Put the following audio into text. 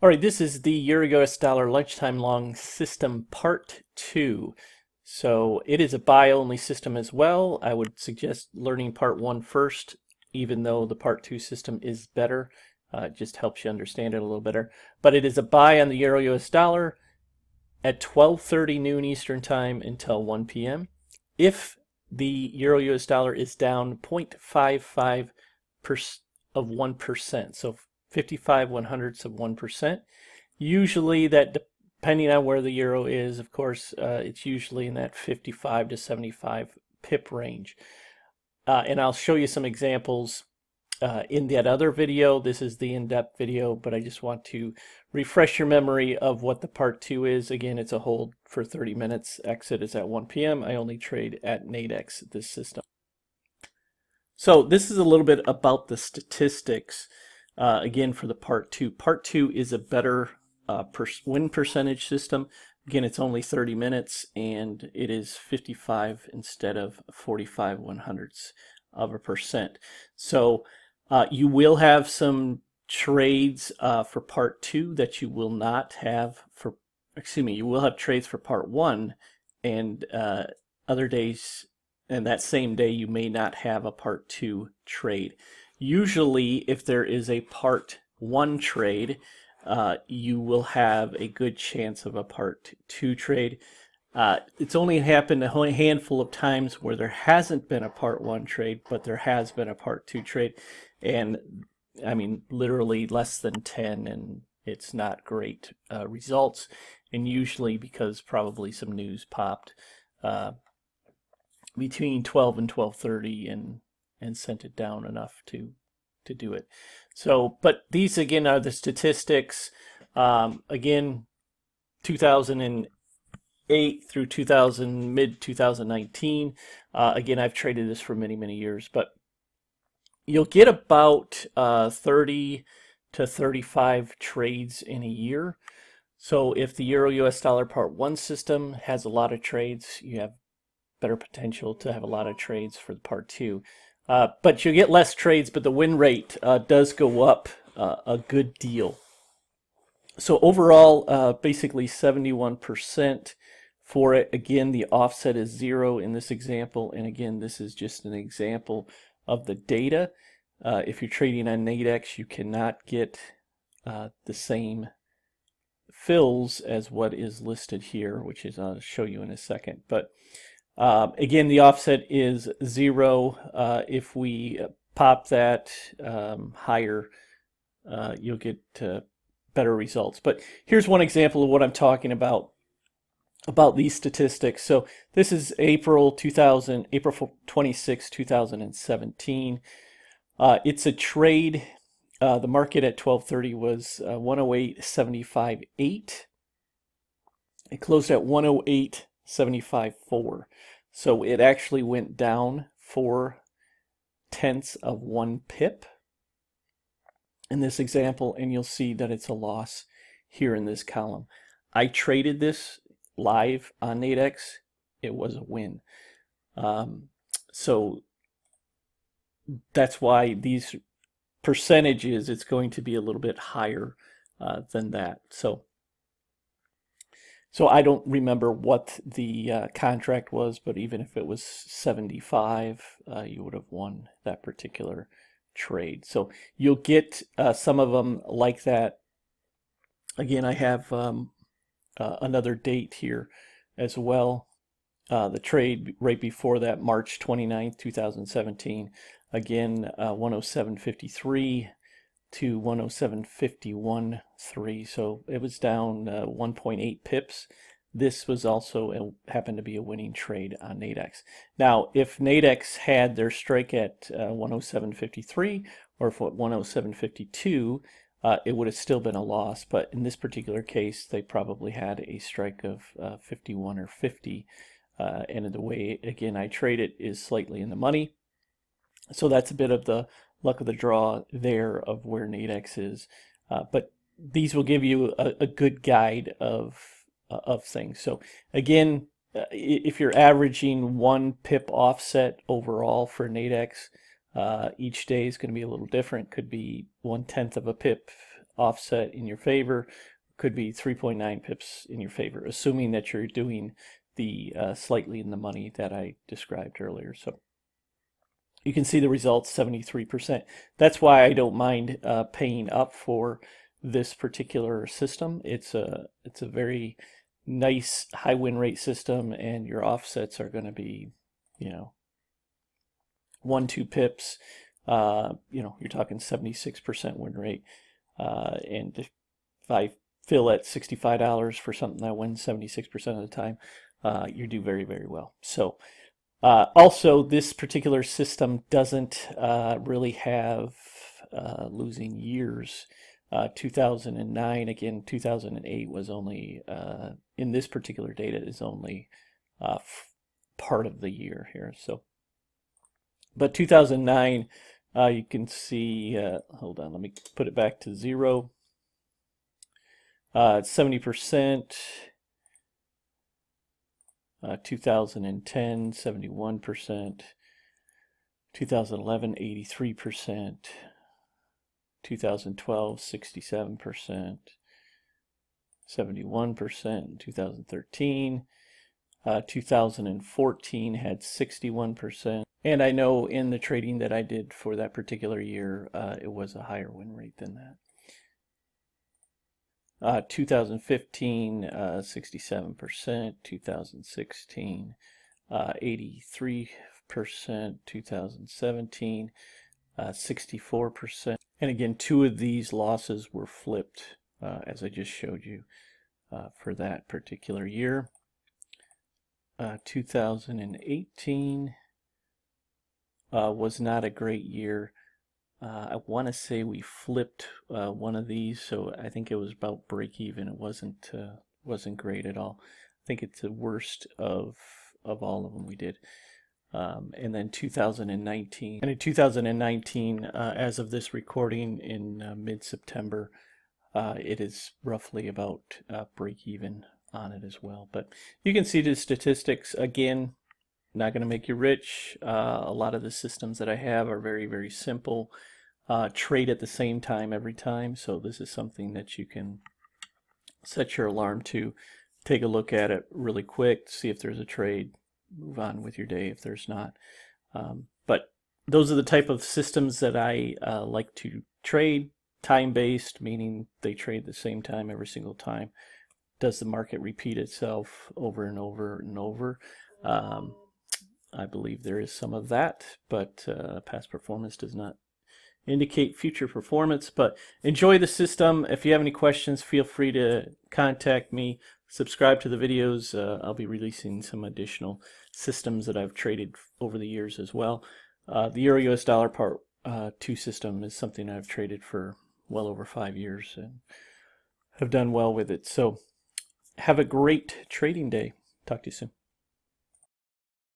All right, this is the Euro-US dollar lunchtime long system part 2. So it is a buy-only system as well. I would suggest learning part 1 first, even though the part 2 system is better. It just helps you understand it a little better. But it is a buy on the Euro-US dollar at 12:30 noon Eastern Time until 1 p.m. If the Euro-US dollar is down 0.55% of 1%, so 55/100ths of 1%. Usually that, depending on where the euro is, of course, it's usually in that 55 to 75 pip range. And I'll show you some examples in that other video. This is the in-depth video, but I just want to refresh your memory of what the part 2 is. Again, it's a hold for 30 minutes. Exit is at 1 p.m. I only trade at Nadex, this system. So this is a little bit about the statistics. Again, for the part 2. Part 2 is a better win percentage system. Again, it's only 30 minutes and it is 55 instead of 45/100ths of a percent. So you will have some trades for part 2 that you will not have for, excuse me, you will have trades for part 1, and other days, and that same day you may not have a part 2 trade. Usually, if there is a part 1 trade, you will have a good chance of a part 2 trade. It's only happened a handful of times where there hasn't been a part 1 trade, but there has been a part 2 trade. And I mean, literally less than 10, and it's not great results. And usually because probably some news popped between 12 and 12:30 and sent it down enough to do it. So, but these again are the statistics. Again, 2008 through mid 2019. Again, I've traded this for many years, but you'll get about 30 to 35 trades in a year. So if the Euro-US dollar part 1 system has a lot of trades, you have better potential to have a lot of trades for the part 2. But you'll get less trades, but the win rate does go up a good deal. So overall, basically 71% for it. Again, the offset is 0 in this example, and again, this is just an example of the data. If you're trading on Nadex, you cannot get the same fills as what is listed here, which is I'll show you in a second. But again, the offset is 0. If we pop that higher, you'll get better results. But here's one example of what I'm talking about these statistics. So this is April 26, 2017. It's a trade. The market at 12:30 was 108.75.8. It closed at 108.75.4. So it actually went down 0.4 of 1 pip in this example, and you'll see that it's a loss here in this column. I traded this live on Nadex. It was a win. So that's why these percentages, it's going to be a little bit higher than that. So I don't remember what the contract was, but even if it was 75, you would have won that particular trade. So you'll get some of them like that. Again, I have another date here as well. The trade right before that, March 29th, 2017. Again, 107.53 to 107.51.3, so it was down 1.8 pips. This was also happened to be a winning trade on Nadex. Now, if Nadex had their strike at 107.53 or if at 107.52, it would have still been a loss. But in this particular case, they probably had a strike of 51 or 50, and the way again I trade it is slightly in the money. So that's a bit of the luck of the draw there of where Nadex is. But these will give you a good guide of things. So again, if you're averaging 1 pip offset overall for Nadex, each day is going to be a little different. Could be 1/10 of a pip offset in your favor, could be 3.9 pips in your favor, assuming that you're doing the slightly in the money that I described earlier. So you can see the results, 73%. That's why I don't mind paying up for this particular system. It's a very nice high win rate system, and your offsets are going to be, 1-2 pips. You're talking 76% win rate. And if I fill at $65 for something that wins 76% of the time, you do very, very well. So also, this particular system doesn't really have losing years. 2009, again, 2008 was only, in this particular data, is only part of the year here. So, but 2009, you can see, hold on, let me put it back to 0. 70%. 2010, 71%. 2011, 83%. 2012, 67%. 71%. 2013. 2014 had 61%. And I know in the trading that I did for that particular year, it was a higher win rate than that. 2015, 67%, 2016, 83%, 2017, 64%. And again, 2 of these losses were flipped, as I just showed you, for that particular year. 2018 was not a great year. I want to say we flipped one of these, so I think it was about break even. It wasn't great at all. I think it's the worst of all of them we did. And then 2019. And in 2019, as of this recording in mid-September, it is roughly about break even on it as well. But you can see the statistics again. Not going to make you rich. A lot of the systems that I have are very, very simple. Trade at the same time every time. So this is something that you can set your alarm to. Take a look at it really quick, see if there's a trade, move on with your day if there's not. But those are the type of systems that I like to trade. Time-based, meaning they trade the same time every single time. Does the market repeat itself over and over and over? I believe there is some of that, but past performance does not indicate future performance. But enjoy the system. If you have any questions, feel free to contact me. Subscribe to the videos. I'll be releasing some additional systems that I've traded over the years as well. The Euro-US dollar Part 2 system is something I've traded for well over 5 years and have done well with it. So have a great trading day. Talk to you soon.